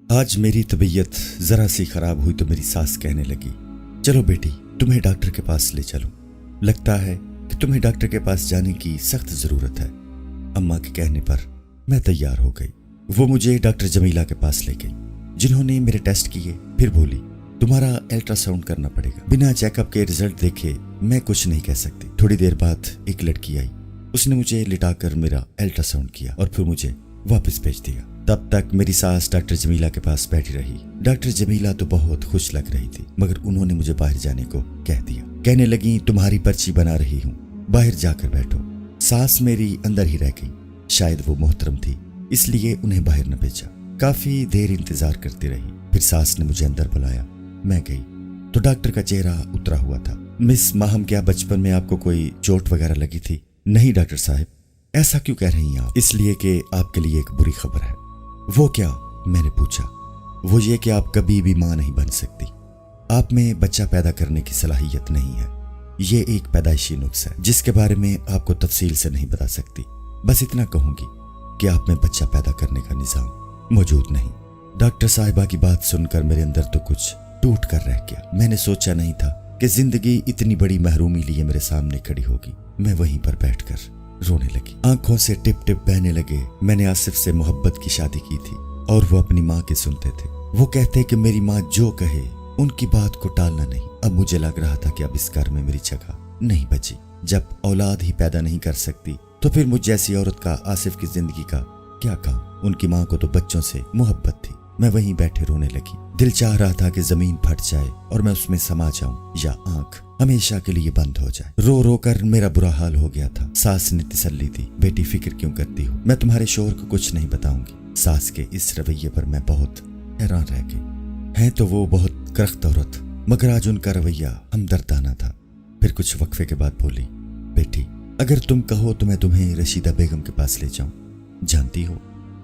आज मेरी तबीयत जरा सी खराब हुई तो मेरी सास कहने लगी, चलो बेटी तुम्हें डॉक्टर के पास ले चलो, लगता है कि तुम्हें डॉक्टर के पास जाने की सख्त जरूरत है। अम्मा के कहने पर मैं तैयार हो गई। वो मुझे डॉक्टर जमीला के पास ले गई, जिन्होंने मेरे टेस्ट किए। फिर बोली, तुम्हारा अल्ट्रासाउंड करना पड़ेगा, बिना चेकअप के रिजल्ट देखे मैं कुछ नहीं कह सकती। थोड़ी देर बाद एक लड़की आई, उसने मुझे लिटाकर मेरा अल्ट्रासाउंड किया और फिर मुझे वापस भेज दिया। तब तक मेरी सास डॉक्टर जमीला के पास बैठी रही। डॉक्टर जमीला तो बहुत खुश लग रही थी, मगर उन्होंने मुझे बाहर जाने को कह दिया। कहने लगी, तुम्हारी पर्ची बना रही हूँ, बाहर जाकर बैठो। सास मेरी अंदर ही रह गई। शायद वो मोहतरम थी, इसलिए उन्हें बाहर न भेजा। काफी देर इंतजार करती रही, फिर सास ने मुझे अंदर बुलाया। मैं गई तो डॉक्टर का चेहरा उतरा हुआ था। मिस माहम, क्या बचपन में आपको कोई चोट वगैरह लगी थी? नहीं डॉक्टर साहब। ऐसा क्यों कह रही हैं आप? इसलिए कि आपके लिए एक बुरी खबर है। वो क्या? मैंने पूछा। वो ये कि आप कभी भी मां नहीं बन सकती। आप में बच्चा पैदा करने की सलाहियत नहीं है। ये एक पैदाइशी नुक्स है जिसके बारे में आपको तफसील से नहीं बता सकती। बस इतना कहूंगी कि आप में बच्चा पैदा करने का निजाम मौजूद नहीं। डॉक्टर साहिबा की बात सुनकर मेरे अंदर तो कुछ टूट कर रह गया। मैंने सोचा नहीं था कि जिंदगी इतनी बड़ी महरूमी लिए मेरे सामने खड़ी होगी। मैं वहीं पर बैठकर रोने लगी। आंखों से टिप टिप बहने लगे। मैंने आसिफ से मोहब्बत की शादी की थी और वो अपनी माँ के सुनते थे। वो कहते कि मेरी माँ जो कहे उनकी बात को टालना नहीं। अब मुझे लग रहा था कि अब इस घर में मेरी जगह नहीं बची। जब औलाद ही पैदा नहीं कर सकती तो फिर मुझ जैसी औरत का आसिफ की जिंदगी का क्या काम? उनकी माँ को तो बच्चों से मोहब्बत थी। मैं वहीं बैठे रोने लगी। दिल चाह रहा था कि जमीन फट जाए और मैं उसमें समा जाऊं, या आंख हमेशा के लिए बंद हो जाए। रो रो कर मेरा बुरा हाल हो गया था। सास ने तसल्ली दी, बेटी फिक्र क्यों करती हो, मैं तुम्हारे शोहर को कुछ नहीं बताऊंगी। सास के इस रवैये पर मैं बहुत हैरान रह गई। है तो वो बहुत करख्त औरत, मगर आज उनका रवैया हमदर्दाना था। फिर कुछ वक्फे के बाद बोली, बेटी अगर तुम कहो तो मैं तुम्हें रशीदा बेगम के पास ले जाऊं। जानती हो,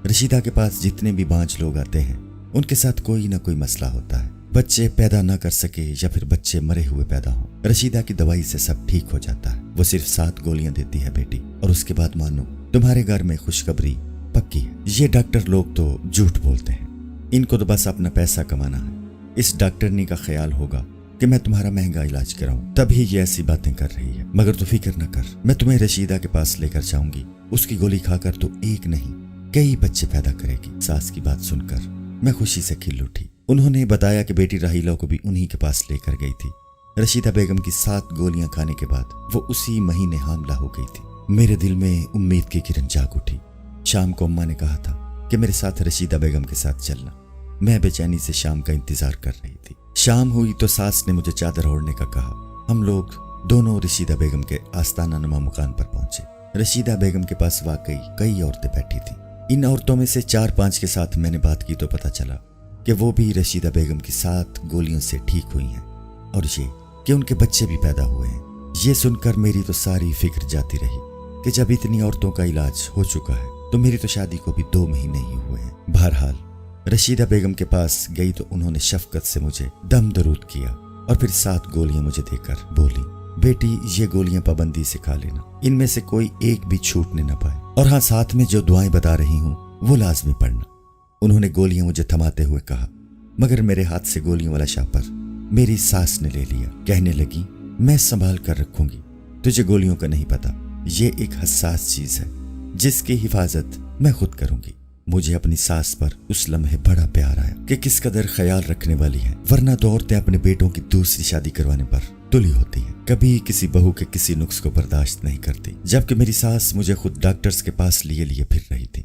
रशीदा के पास जितने भी बांझ लोग आते हैं उनके साथ कोई ना कोई मसला होता है। बच्चे पैदा ना कर सके या फिर बच्चे मरे हुए पैदा हों, रशीदा की दवाई से सब ठीक हो जाता है। वो सिर्फ 7 गोलियां देती है बेटी, और उसके बाद मानो तुम्हारे घर में खुशखबरी पक्की है। ये डॉक्टर लोग तो झूठ बोलते हैं, इनको तो बस अपना पैसा कमाना है। इस डॉक्टरनी का ख्याल होगा कि मैं तुम्हारा महंगा इलाज कराऊं, तभी ये ऐसी बातें कर रही है। मगर तू फिक्र न कर, मैं तुम्हें रशीदा के पास लेकर जाऊंगी। उसकी गोली खाकर तो एक नहीं कई बच्चे पैदा करेगी। सास की बात सुनकर मैं खुशी से खिल उठी। उन्होंने बताया कि बेटी राहीला को भी उन्हीं के पास लेकर गई थी। रशीदा बेगम की 7 गोलियां खाने के बाद वो उसी महीने हामला हो गई थी। मेरे दिल में उम्मीद की किरण जाग उठी। शाम को अम्मा ने कहा था कि मेरे साथ रशीदा बेगम के साथ चलना। मैं बेचैनी से शाम का इंतजार कर रही थी। शाम हुई तो सास ने मुझे चादर ओढ़ने का कहा। हम लोग दोनों रशीदा बेगम के आस्ताना नुमा मकान पर पहुंचे। रशीदा बेगम के पास वाकई कई औरतें बैठी थी। इन औरतों में से 4-5 के साथ मैंने बात की तो पता चला कि वो भी रशीदा बेगम की 7 गोलियों से ठीक हुई हैं, और ये कि उनके बच्चे भी पैदा हुए हैं। ये सुनकर मेरी तो सारी फिक्र जाती रही कि जब इतनी औरतों का इलाज हो चुका है तो मेरी तो शादी को भी 2 महीने ही हुए हैं। बहरहाल रशीदा बेगम के पास गई तो उन्होंने शफकत से मुझे दम दरूद किया और फिर 7 गोलियां मुझे देकर बोली, बेटी ये गोलियां पाबंदी से खा लेना, इनमें से कोई एक भी छूटने न पाए, और हाँ साथ में जो दुआएं बता रही हूँ वो लाजमी पढ़ना। उन्होंने गोलियां मुझे थमाते हुए कहा, मगर मेरे हाथ से गोलियों वाला शापर मेरी सास ने ले लिया। कहने लगी, मैं संभाल कर रखूंगी, तुझे गोलियों का नहीं पता। ये एक हसास चीज है जिसकी हिफाजत मैं खुद करूंगी। मुझे अपनी सास पर उस लम्हे बड़ा प्यार आया कि किस कदर ख्याल रखने वाली है, वरना तो औरतें अपने बेटों की दूसरी शादी करवाने पर तुली होती हैं, कभी किसी बहू के किसी नुक्स को बर्दाश्त नहीं करती। जबकि मेरी सास मुझे खुद डॉक्टर्स के पास लिए लिए फिर रही थी।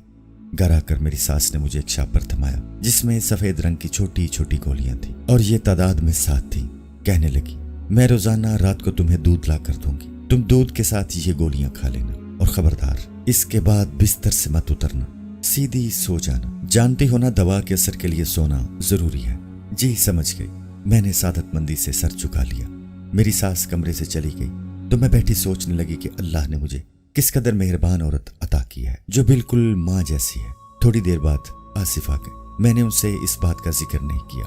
घर आकर मेरी सास ने मुझे एक शापर थमाया जिसमें सफेद रंग की छोटी छोटी गोलियां थी और ये तादाद में 7 थी। कहने लगी, मैं रोजाना रात को तुम्हें दूध ला कर दूंगी, तुम दूध के साथ ये गोलियां खा लेना, और खबरदार इसके बाद बिस्तर से मत उतरना, सीधी सो जाना। जानती हो ना दवा के असर के लिए सोना जरूरी है। जी समझ गई। मैंने सादतमंदी से सर झुका लिया। मेरी सास कमरे से चली गई तो मैं बैठी सोचने लगी कि अल्लाह ने मुझे किस कदर मेहरबान औरत अता की है जो बिल्कुल माँ जैसी है। थोड़ी देर बाद आसिफ आ गए। मैंने उनसे इस बात का जिक्र नहीं किया,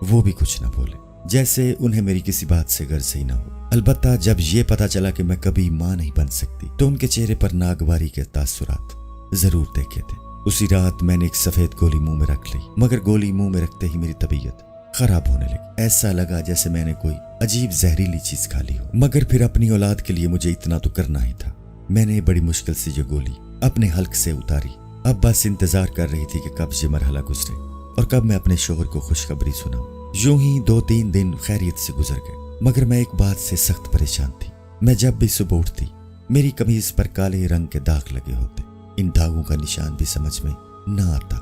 वो भी कुछ न बोले, जैसे उन्हें मेरी किसी बात से गर्ज ही ना हो। अलबत्ता जब ये पता चला कि मैं कभी माँ नहीं बन सकती तो उनके चेहरे पर नागवारी के तासुरात जरूर देखे थे। उसी रात मैंने एक सफेद गोली मुंह में रख ली, मगर गोली मुंह में रखते ही मेरी तबीयत खराब होने लगी। ऐसा लगा जैसे मैंने कोई अजीब जहरीली चीज खा ली हो। मगर फिर अपनी औलाद के लिए मुझे इतना तो करना ही था। मैंने बड़ी मुश्किल से जो गोली अपने हल्क से उतारी। अब बस इंतजार कर रही थी कि कब ये मरहला गुजरे और कब मैं अपने शोहर को खुशखबरी सुनाऊं। यूं ही 2-3 दिन खैरियत से गुजर गए, मगर मैं एक बात से सख्त परेशान थी। मैं जब भी सुबह उठती, मेरी कमीज पर काले रंग के दाग लगे होते। इन दागों का निशान भी समझ में न आता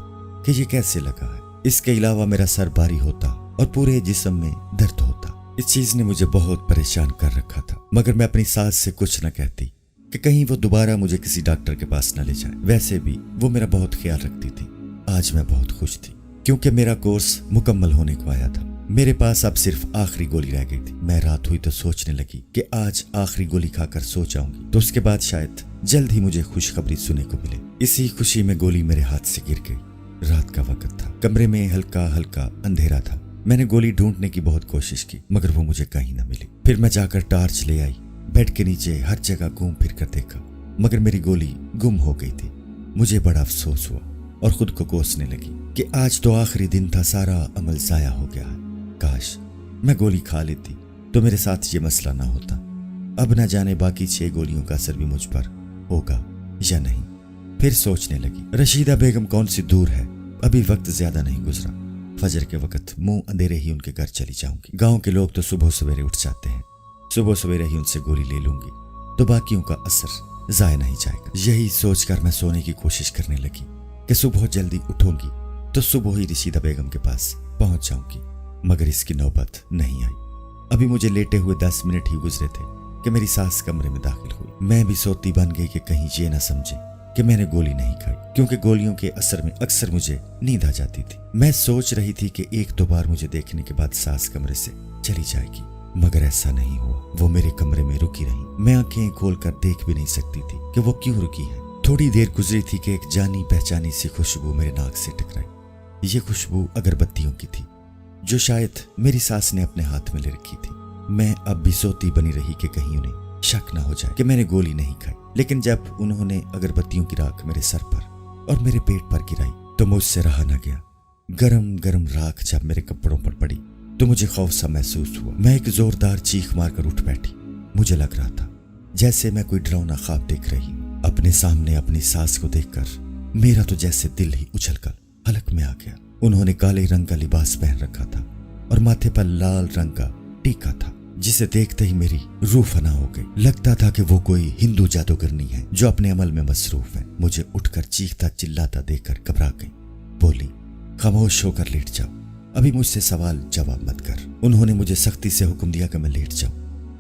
कि ये कैसे लगा है। इसके अलावा मेरा सर भारी होता और पूरे जिस्म में दर्द होता। इस चीज ने मुझे बहुत परेशान कर रखा था, मगर मैं अपनी सास से कुछ न कहती कि कहीं वो दोबारा मुझे किसी डॉक्टर के पास न ले जाए। वैसे भी वो मेरा बहुत ख्याल रखती थी। आज मैं बहुत खुश थी क्योंकि मेरा कोर्स मुकम्मल होने को आया था। मेरे पास अब सिर्फ आखिरी गोली रह गई थी। मैं रात हुई तो सोचने लगी कि आज आखिरी गोली खाकर सो जाऊंगी तो उसके बाद शायद जल्द ही मुझे खुशखबरी सुनने को मिले। इसी खुशी में गोली मेरे हाथ से गिर गई। रात का वक्त था, कमरे में हल्का हल्का अंधेरा था। मैंने गोली ढूंढने की बहुत कोशिश की, मगर वो मुझे कहीं न मिली। फिर मैं जाकर टार्च ले आई, बेड के नीचे हर जगह घूम फिर कर देखा, मगर मेरी गोली गुम हो गई थी। मुझे बड़ा अफसोस हुआ और खुद को कोसने लगी कि आज तो आखिरी दिन था, सारा अमल जाया हो गया है। काश मैं गोली खा लेती तो मेरे साथ ये मसला ना होता। अब न जाने बाकी 6 गोलियों का असर भी मुझ पर होगा या नहीं। फिर सोचने लगी, रशीदा बेगम कौन सी दूर है, अभी वक्त ज्यादा नहीं गुजरा। फजर के वक्त मुंह अंधेरे ही उनके घर चली जाऊंगी। गांव के लोग तो सुबह सवेरे उठ जाते हैं, सुबह सवेरे ही उनसे गोली ले लूंगी तो बाकियों का असर जाया नहीं जाएगा। यही सोचकर मैं सोने की कोशिश करने लगी कि सुबह जल्दी उठूंगी तो सुबह ही रशीदा बेगम के पास पहुंच जाऊंगी, मगर इसकी नौबत नहीं आई। अभी मुझे लेटे हुए 10 मिनट ही गुजरे थे कि मेरी सास कमरे में दाखिल हुई। मैं भी सोती बन गई कि कहीं ये ना समझे कि मैंने गोली नहीं खाई, क्योंकि गोलियों के असर में अक्सर मुझे नींद आ जाती थी। मैं सोच रही थी कि 1-2 बार मुझे देखने के बाद सास कमरे से चली जाएगी, मगर ऐसा नहीं हुआ। वो मेरे कमरे में रुकी रही। मैं आंखें खोलकर देख भी नहीं सकती थी कि वो क्यों रुकी है। थोड़ी देर गुजरी थी कि एक जानी पहचानी सी खुशबू मेरे नाक से टकराई। ये खुशबू अगरबत्तियों की थी जो शायद मेरी सास ने अपने हाथ में ले रखी थी। मैं अब भी सोती बनी रही कि कहीं उन्हें शक ना हो जाए कि मैंने गोली नहीं खाई। लेकिन जब उन्होंने अगरबत्तियों की राख मेरे सर पर और मेरे पेट पर गिराई तो मुझसे रहा न गया। गरम गरम राख जब मेरे कपड़ों पर पड़ी तो मुझे खौफ सा महसूस हुआ। मैं एक जोरदार चीख मारकर उठ बैठी। मुझे लग रहा था जैसे मैं कोई डरावना ख्वाब देख रही हूँ। अपने सामने अपनी सास को देखकर मेरा तो जैसे दिल ही उछलकर हलक में आ गया। उन्होंने काले रंग का लिबास पहन रखा था और माथे पर लाल रंग का टीका था, जिसे देखते ही मेरी रूह फना हो गई। लगता था कि वो कोई हिंदू जादूगरनी है जो अपने अमल में मसरूफ है। मुझे उठकर चीखता चिल्लाता देखकर घबरा गई। बोली, खामोश होकर लेट जाओ, अभी मुझसे सवाल जवाब मत कर। उन्होंने मुझे सख्ती से हुक्म दिया कि मैं लेट जाऊं,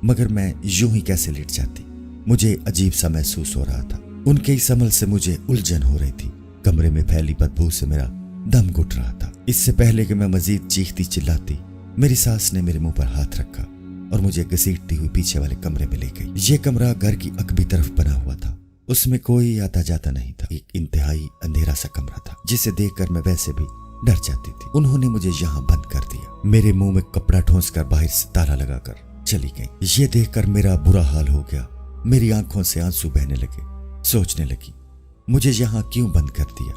मगर मैं यूं ही कैसे लेट जाती। मुझे अजीब सा महसूस हो रहा था। उनके इस अमल से मुझे उलझन हो रही थी। कमरे में फैली बदबू से मेरा दम घुट रहा था। इससे पहले कि मैं मजीद चीखती चिल्लाती, मेरी सास ने मेरे मुंह पर हाथ रखा और मुझे घसीटती हुई पीछे वाले कमरे में ले गई। ये कमरा घर की अकबी तरफ बना हुआ था। उसमें कोई आता जाता नहीं था। एक इंतहाई अंधेरा सा कमरा था जिसे देखकर मैं वैसे भी डर जाती थी। उन्होंने मुझे यहाँ बंद कर दिया। मेरे मुंह में कपड़ा ठोंसकर बाहर से ताला लगाकर चली गई। ये देखकर मेरा बुरा हाल हो गया। मेरी आंखों से आंसू बहने लगे। सोचने लगी, मुझे यहाँ क्यों बंद कर दिया।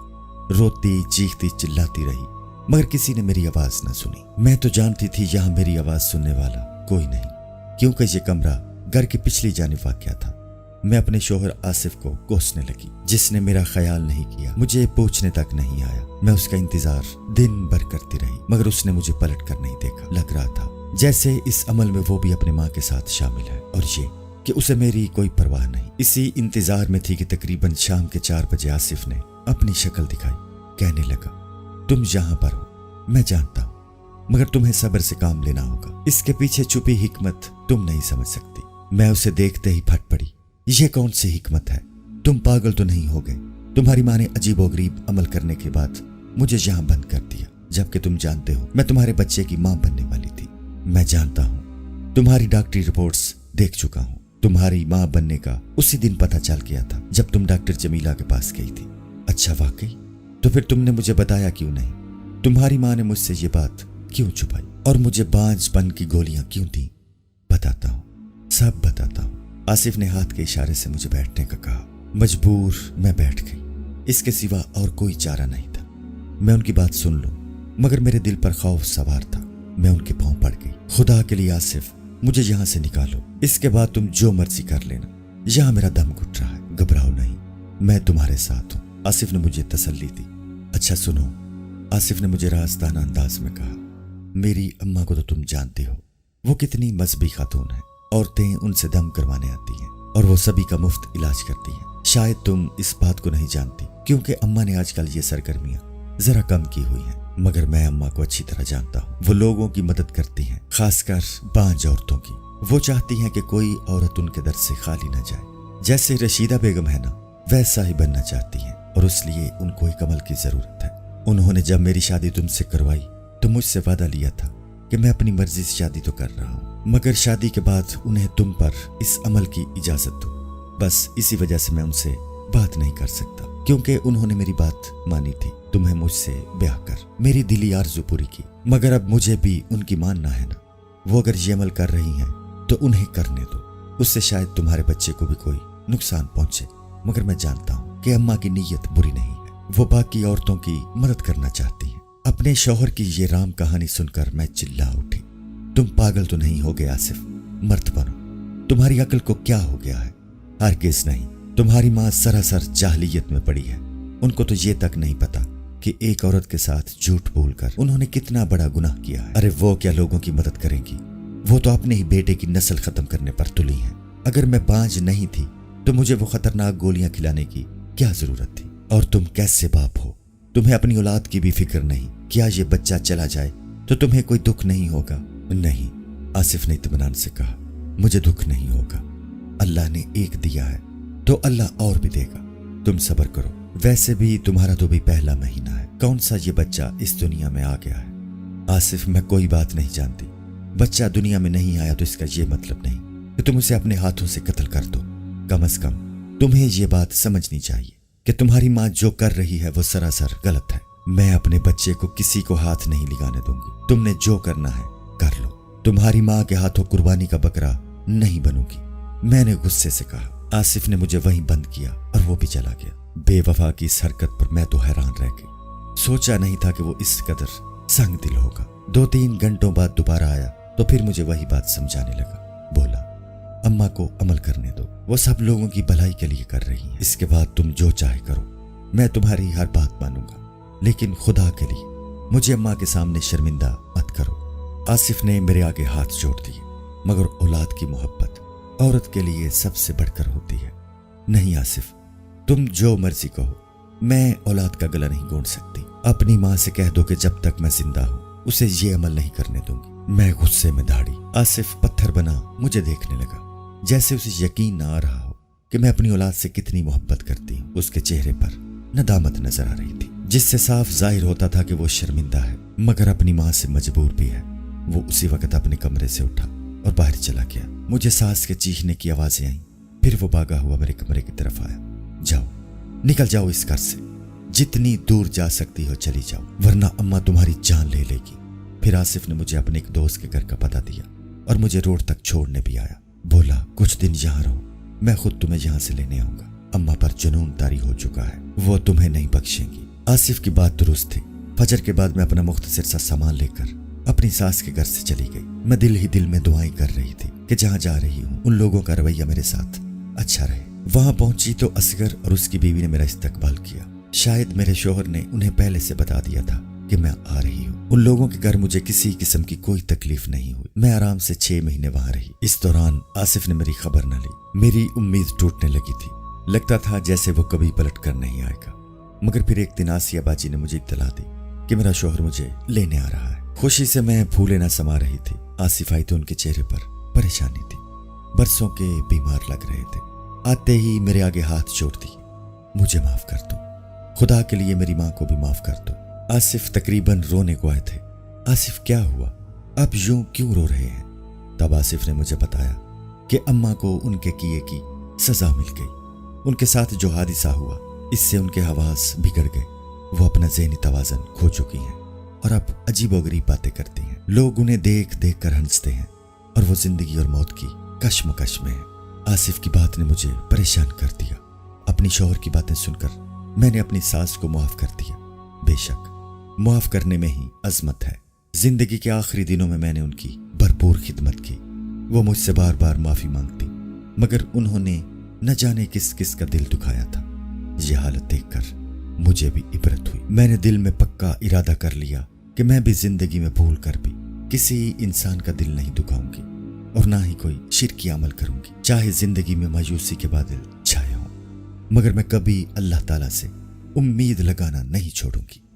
रोती चीखती चिल्लाती रही, मगर किसी ने मेरी आवाज न सुनी। मैं तो जानती थी यहाँ मेरी आवाज सुनने वाला कोई नहीं, क्योंकि ये कमरा घर की पिछली जानिब वाक़या था। मैं अपने शोहर आसिफ को कोसने लगी, जिसने मेरा ख्याल नहीं किया, मुझे पूछने तक नहीं आया। मैं उसका इंतजार दिन भर करती रही, मगर उसने मुझे पलट कर नहीं देखा। लग रहा था जैसे इस अमल में वो भी अपनी माँ के साथ शामिल है और ये कि उसे मेरी कोई परवाह नहीं। इसी इंतजार में थी कि तकरीबन शाम के 4 बजे आसिफ ने अपनी शक्ल दिखाई। कहने लगा, तुम यहाँ पर हो, मैं जानता हूँ, मगर तुम्हें सब्र से काम लेना होगा। इसके पीछे छुपी हिकमत तुम नहीं समझ सकती। मैं उसे देखते ही फट पड़ी। यह कौन सी हिकमत है? तुम पागल तो नहीं हो गए? तुम्हारी माँ ने अजीबोगरीब अमल करने के बाद मुझे यहाँ बंद कर दिया, जबकि तुम जानते हो मैं तुम्हारे बच्चे की माँ बनने वाली थी। मैं जानता हूँ, तुम्हारी डॉक्टरी रिपोर्ट्स देख चुका हूँ। तुम्हारी माँ बनने का उसी दिन पता चल गया था जब तुम डॉक्टर जमीला के पास गई थी। अच्छा, वाकई? तो फिर तुमने मुझे बताया क्यों नहीं? तुम्हारी माँ ने मुझसे ये बात क्यों छुपाई और मुझे बांझपन की गोलियां क्यों दी? बताता हूँ, सब बताता हूँ। आसिफ ने हाथ के इशारे से मुझे बैठने का कहा। मजबूर मैं बैठ गई। इसके सिवा और कोई चारा नहीं था। मैं उनकी बात सुन लूं, मगर मेरे दिल पर खौफ सवार था। मैं उनके पांव पड़ गई। खुदा के लिए आसिफ, मुझे यहां से निकालो, इसके बाद तुम जो मर्जी कर लेना। यहां मेरा दम घुट रहा है, घबराओ नहीं, मैं तुम्हारे साथ हूं। आसिफ ने मुझे तसल्ली दी। अच्छा सुनो, आसिफ ने मुझे रास्ताना अंदाज में कहा, मेरी अम्मा को तो तुम जानती हो, वो कितनी मजहबी खातून है। औरतें उनसे दम करवाने आती हैं और वो सभी का मुफ्त इलाज करती हैं। शायद तुम इस बात को नहीं जानती, क्योंकि अम्मा ने आजकल ये सरगर्मियां जरा कम की हुई हैं। मगर मैं अम्मा को अच्छी तरह जानता हूँ। वो लोगों की मदद करती हैं, खासकर बांझ औरतों की। वो चाहती हैं कि कोई औरत उनके दर से खाली न जाए। जैसे रशीदा बेगम है ना, वैसा ही बनना चाहती हैं, और इसलिए उनको एक अमल की जरूरत है। उन्होंने जब मेरी शादी तुमसे करवाई तो मुझसे वादा लिया था कि मैं अपनी मर्जी से शादी तो कर रहा हूँ, मगर शादी के बाद उन्हें तुम पर इस अमल की इजाजत दो। बस इसी वजह से मैं उनसे बात नहीं कर सकता, क्योंकि उन्होंने मेरी बात मानी थी, तुम्हें मुझसे ब्याह कर मेरी दिली आरज़ू पूरी की। मगर अब मुझे भी उनकी मानना है ना। वो अगर ये अमल कर रही हैं तो उन्हें करने दो, उससे शायद तुम्हारे बच्चे को भी कोई नुकसान पहुंचे। मगर मैं जानता हूँ कि अम्मा की नीयत बुरी नहीं है, वो बाकी औरतों की मदद करना चाहती हैं। अपने शौहर की ये राम कहानी सुनकर मैं चिल्ला उठी, तुम पागल तो नहीं हो गए आसिफ, मर्द बनो। तुम्हारी अक्ल को क्या हो गया है? हरगिज़ नहीं। तुम्हारी माँ सरासर जाहलियत में पड़ी है। उनको तो ये तक नहीं पता कि एक औरत के साथ झूठ बोलकर उन्होंने कितना बड़ा गुनाह किया है। अरे वो क्या लोगों की मदद करेंगी? वो तो अपने ही बेटे की नस्ल खत्म करने पर तुली हैं। अगर मैं बांझ नहीं थी तो मुझे वो खतरनाक गोलियां खिलाने की क्या जरूरत थी? और तुम कैसे बाप हो? तुम्हें अपनी औलाद की भी फिक्र नहीं। क्या ये बच्चा चला जाए तो तुम्हें कोई दुख नहीं होगा? नहीं, आसिफ ने इत्मीनान से कहा, मुझे दुख नहीं होगा। अल्लाह ने एक दिया है तो अल्लाह और भी देगा। तुम सब्र करो। वैसे भी तुम्हारा तो भी पहला महीना है, कौन सा ये बच्चा इस दुनिया में आ गया है? आसिफ, मैं कोई बात नहीं जानती। बच्चा दुनिया में नहीं आया तो इसका ये मतलब नहीं कि तुम उसे अपने हाथों से कत्ल कर दो। कम से कम तुम्हें ये बात समझनी चाहिए कि तुम्हारी माँ जो कर रही है वो सरासर गलत है। मैं अपने बच्चे को किसी को हाथ नहीं लगाने दूंगी। तुमने जो करना है कर लो। तुम्हारी माँ के हाथों कुर्बानी का बकरा नहीं बनूंगी, मैंने गुस्से से कहा। आसिफ ने मुझे वहीं बंद किया और वो भी चला गया। बेवफा की इस हरकत पर मैं तो हैरान रह गई। सोचा नहीं था कि वो इस कदर संग दिल होगा। 2-3 घंटों बाद दोबारा आया तो फिर मुझे वही बात समझाने लगा। बोला, अम्मा को अमल करने दो, वो सब लोगों की भलाई के लिए कर रही हैं। इसके बाद तुम जो चाहे करो, मैं तुम्हारी हर बात मानूंगा, लेकिन खुदा के लिए मुझे अम्मा के सामने शर्मिंदा मत करो। आसिफ ने मेरे आगे हाथ जोड़ दिए। मगर औलाद की मोहब्बत औरत के लिए सबसे बढ़कर होती है। नहीं आसिफ, तुम जो मर्जी कहो, मैं औलाद का गला नहीं घोंट सकती। अपनी माँ से कह दो कि जब तक मैं जिंदा हूँ उसे ये अमल नहीं करने दूंगी। मैं गुस्से में दहाड़ी। आसिफ पत्थर बना मुझे देखने लगा, जैसे उसे यकीन ना आ रहा हो कि मैं अपनी औलाद से कितनी मोहब्बत करती हूँ। उसके चेहरे पर नदामत नजर आ रही थी, जिससे साफ जाहिर होता था कि वो शर्मिंदा है, मगर अपनी माँ से मजबूर भी है। वो उसी वक्त अपने कमरे से उठा और बाहर चला गया। मुझे सांस के चीखने की आवाजें आईं। फिर वो भागा हुआ मेरे कमरे की तरफ आया। जाओ, निकल जाओ इस घर से, जितनी दूर जा सकती हो चली जाओ, वरना अम्मा तुम्हारी जान ले लेगी। फिर आसिफ ने मुझे अपने एक दोस्त के घर का पता दिया और मुझे रोड तक छोड़ने भी आया। बोला, कुछ दिन यहाँ रहो, मैं खुद तुम्हें यहाँ से लेने आऊंगा। अम्मा पर जुनून तारी हो चुका है, वो तुम्हें नहीं बख्शेंगी। आसिफ की बात दुरुस्त थी। फजर के बाद मैं अपना मुख्तसर सा सामान लेकर अपनी सास के घर से चली गई। मैं दिल ही दिल में दुआएं कर रही थी कि जहाँ जा रही हूँ उन लोगों का रवैया मेरे साथ अच्छा रहे। वहां पहुंची तो असगर और उसकी बीवी ने मेरा इस्तकबाल किया। शायद मेरे शोहर ने उन्हें पहले से बता दिया था कि मैं आ रही हूँ। उन लोगों के घर मुझे किसी किस्म की कोई तकलीफ नहीं हुई। मैं आराम से 6 महीने वहां रही। इस दौरान आसिफ ने मेरी खबर न ली। मेरी उम्मीद टूटने लगी थी। लगता था जैसे वो कभी पलट कर नहीं आएगा। मगर फिर एक दिन आसिया बाजी ने मुझे इत्तला दी कि मेरा शोहर मुझे लेने आ रहा है। खुशी से मैं फूले न समा रही थी। आसिफ आई तो उनके चेहरे पर परेशानी थी, बरसों के बीमार लग रहे थे। आते ही मेरे आगे हाथ जोड़ दिए, मुझे माफ कर दो, खुदा के लिए मेरी माँ को भी माफ कर दो। आसिफ तकरीबन रोने को आए थे। आसिफ क्या हुआ, आप यूं क्यों रो रहे हैं? तब आसिफ ने मुझे बताया कि अम्मा को उनके किए की सजा मिल गई। उनके साथ जो हादसा हुआ इससे उनके हवास बिगड़ गए। वो अपना ज़हनी तवाज़न खो चुकी हैं और अब अजीबोगरीब बातें करती हैं। लोग उन्हें देख देख कर हंसते हैं और वो जिंदगी और मौत की कश्मकश में है। आसिफ की बात ने मुझे परेशान कर दिया। अपनी शौहर की बातें सुनकर میں نے اپنی ساس کو معاف کر دیا۔ بے شک معاف کرنے میں ہی عظمت ہے۔ زندگی کے آخری دنوں میں میں نے ان کی بھرپور خدمت کی۔ وہ مجھ سے بار بار معافی مانگتی، مگر انہوں نے نہ جانے کس کس کا دل دکھایا تھا۔ یہ حالت دیکھ کر مجھے بھی عبرت ہوئی۔ میں نے دل میں پکا ارادہ کر لیا کہ میں بھی زندگی میں بھول کر بھی کسی انسان کا دل نہیں دکھاؤں گی اور نہ ہی کوئی شرکی عمل کروں گی، چاہے زندگی میں مایوسی کے بادل چھائے ہوں، مگر میں کبھی اللہ تعالیٰ سے امید لگانا نہیں چھوڑوں گی۔